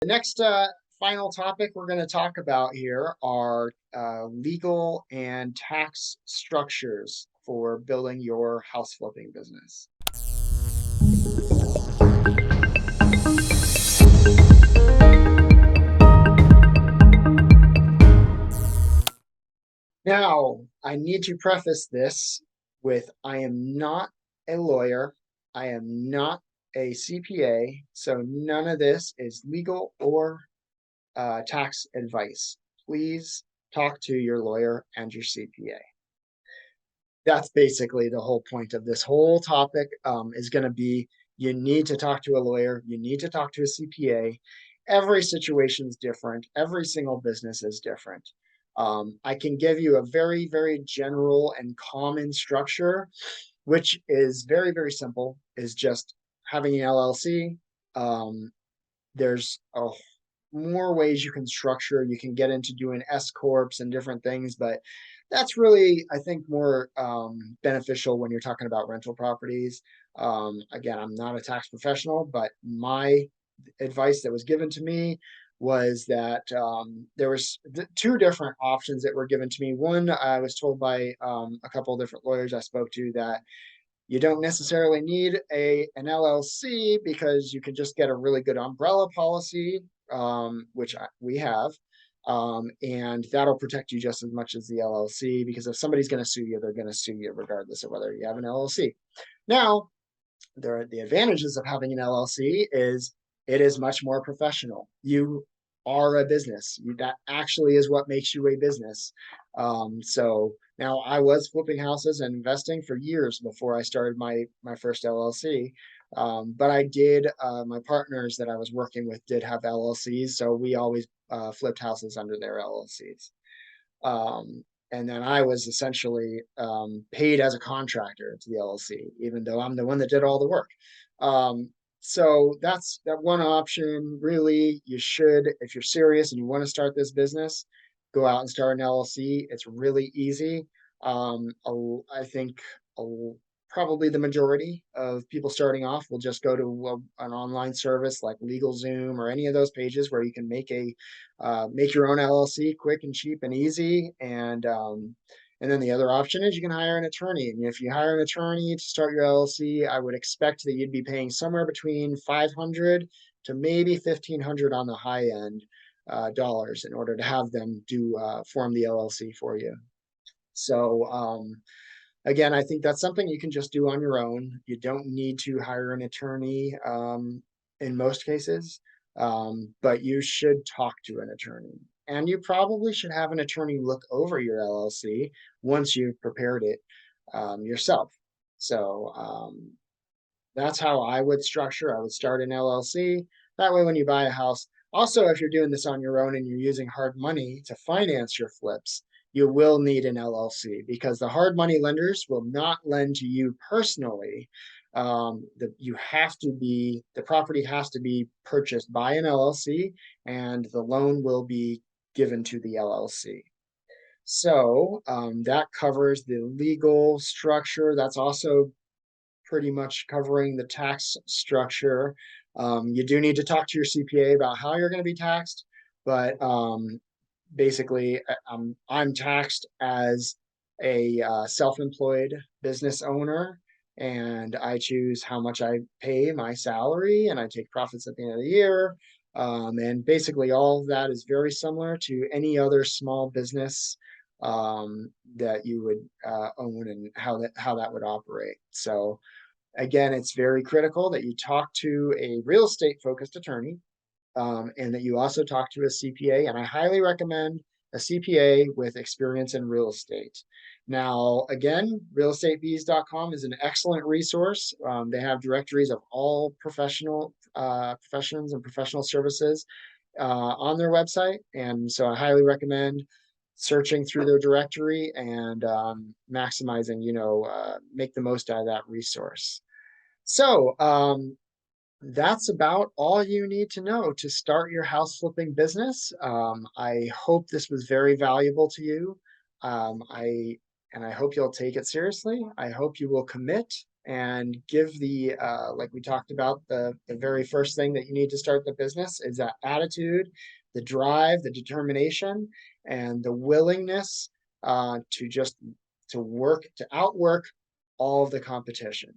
The next final topic we're going to talk about here are legal and tax structures for building your house flipping business. Now, I need to preface this with I am not a lawyer. I am not a CPA, so none of this is legal or tax advice. Please talk to your lawyer and your CPA. That's basically the whole point of this whole topic is going to be you need to talk to a lawyer, you need to talk to a CPA. Every situation is different. Every single business is different. I can give you a very, very general and common structure, which is very, very simple, is just having an LLC. There's more ways you can structure. You can get into doing S corps and different things, but that's really, I think, more beneficial when you're talking about rental properties. Again, I'm not a tax professional, but my advice that was given to me was that there was two different options that were given to me. One, I was told by a couple of different lawyers I spoke to that you don't necessarily need an LLC because you can just get a really good umbrella policy, which we have, and that'll protect you just as much as the LLC. Because if somebody's going to sue you, they're going to sue you regardless of whether you have an LLC. Now, the advantages of having an LLC is it is much more professional. You are a business. That actually is what makes you a business. So now I was flipping houses and investing for years before I started my first LLC. But I did. My partners that I was working with did have LLCs, so we always flipped houses under their LLCs. And then I was essentially paid as a contractor to the LLC, even though I'm the one that did all the work. So that's that one option. Really, you should, if you're serious and you want to start this business, go out and start an LLC. It's really easy. I think probably the majority of people starting off will just go to an online service like LegalZoom or any of those pages where you can make your own LLC quick and cheap and easy. And then the other option is you can hire an attorney. And if you hire an attorney to start your LLC, I would expect that you'd be paying somewhere between 500 to maybe 1,500 on the high end dollars in order to have them form the LLC for you. So again, I think that's something you can just do on your own. You don't need to hire an attorney in most cases, but you should talk to an attorney. And you probably should have an attorney look over your LLC once you've prepared it yourself. So that's how I would structure. I would start an LLC. That way, when you buy a house, also, if you're doing this on your own and you're using hard money to finance your flips, you will need an LLC because the hard money lenders will not lend to you personally. The property has to be purchased by an LLC, and the loan will be given to the LLC. So that covers the legal structure. That's also pretty much covering the tax structure. You do need to talk to your CPA about how you're going to be taxed, but basically, I'm taxed as a self-employed business owner, and I choose how much I pay my salary, and I take profits at the end of the year. And basically, all of that is very similar to any other small business that you would own and how that would operate. So again, it's very critical that you talk to a real estate focused attorney and that you also talk to a CPA. And I highly recommend a CPA with experience in real estate. Now, again, realestatebees.com is an excellent resource. They have directories of all professions and professional services on their website. And so I highly recommend searching through their directory and maximizing, make the most out of that resource. So that's about all you need to know to start your house flipping business. I hope this was very valuable to you. I hope you'll take it seriously. I hope you will commit and give like we talked about, the very first thing that you need to start the business is that attitude, the drive, the determination, and the willingness to just to work, to outwork all of the competition.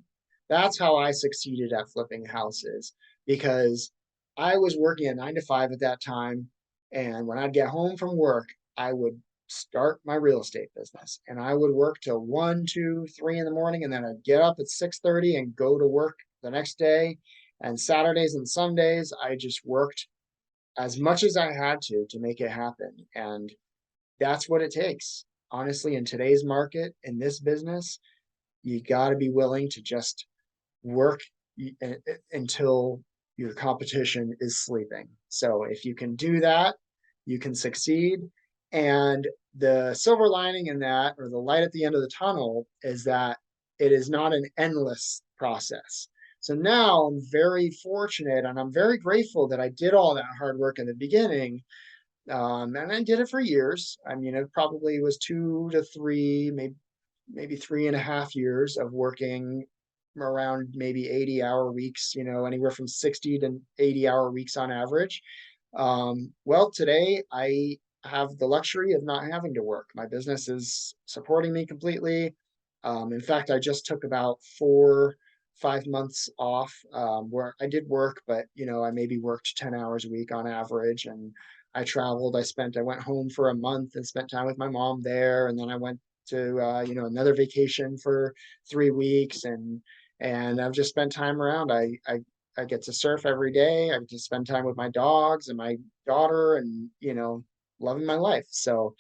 That's how I succeeded at flipping houses, because I was working a 9 to 5 at that time. And when I'd get home from work, I would start my real estate business, and I would work till 1, 2, 3 in the morning, and then I'd get up at 6:30 and go to work the next day. And Saturdays and Sundays, I just worked as much as I had to make it happen. And that's what it takes. Honestly, in today's market, in this business, you got to be willing to just work until your competition is sleeping. So if you can do that, you can succeed. And the silver lining in that, or the light at the end of the tunnel, is that it is not an endless process. So now I'm very fortunate and I'm very grateful that I did all that hard work in the beginning. And I did it for years. I mean, it probably was 2 to 3, maybe 3.5 years of working around maybe 80-hour weeks, anywhere from 60 to 80-hour weeks on average. Well, today I have the luxury of not having to work. My business is supporting me completely. In fact, I just took about 4, 5 months off, where I did work, but I maybe worked 10 hours a week on average. And I traveled. I went home for a month and spent time with my mom there. And then I went to another vacation for 3 weeks, and I've just spent time around. I get to surf every day. I get to spend time with my dogs and my daughter, and loving my life. So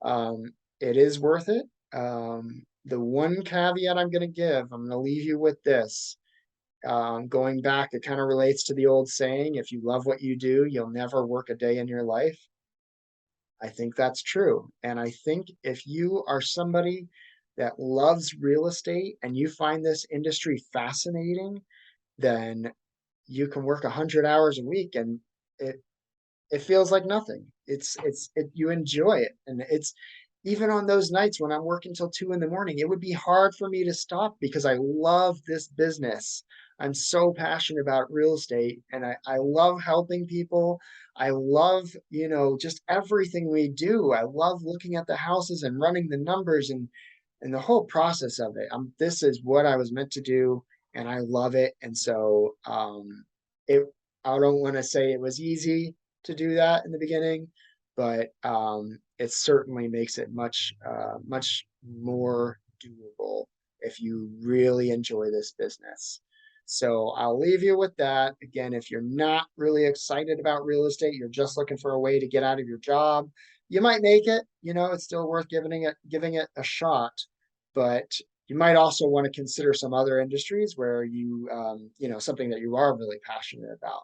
um, it is worth it. The one caveat I'm going to leave you with this. Going back, it kind of relates to the old saying, if you love what you do, you'll never work a day in your life. I think that's true. And I think if you are somebody that loves real estate and you find this industry fascinating, then you can work 100 hours a week, and it it feels like nothing. You enjoy it. And it's even on those nights when I'm working till 2 in the morning, it would be hard for me to stop because I love this business. I'm so passionate about real estate, and I love helping people. I love, just everything we do. I love looking at the houses and running the numbers, and the whole process of it. This is what I was meant to do, and I love it. And so it I don't want to say it was easy to do that in the beginning, but it certainly makes it much more doable if you really enjoy this business. So I'll leave you with that. Again, if you're not really excited about real estate, you're just looking for a way to get out of your job, you might make it. It's still worth giving it a shot, but you might also want to consider some other industries where something that you are really passionate about.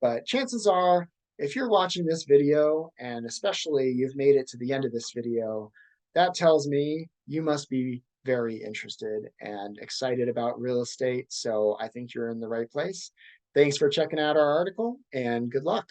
But chances are, if you're watching this video, and especially you've made it to the end of this video, that tells me you must be very interested and excited about real estate. So I think you're in the right place. Thanks for checking out our article, and good luck.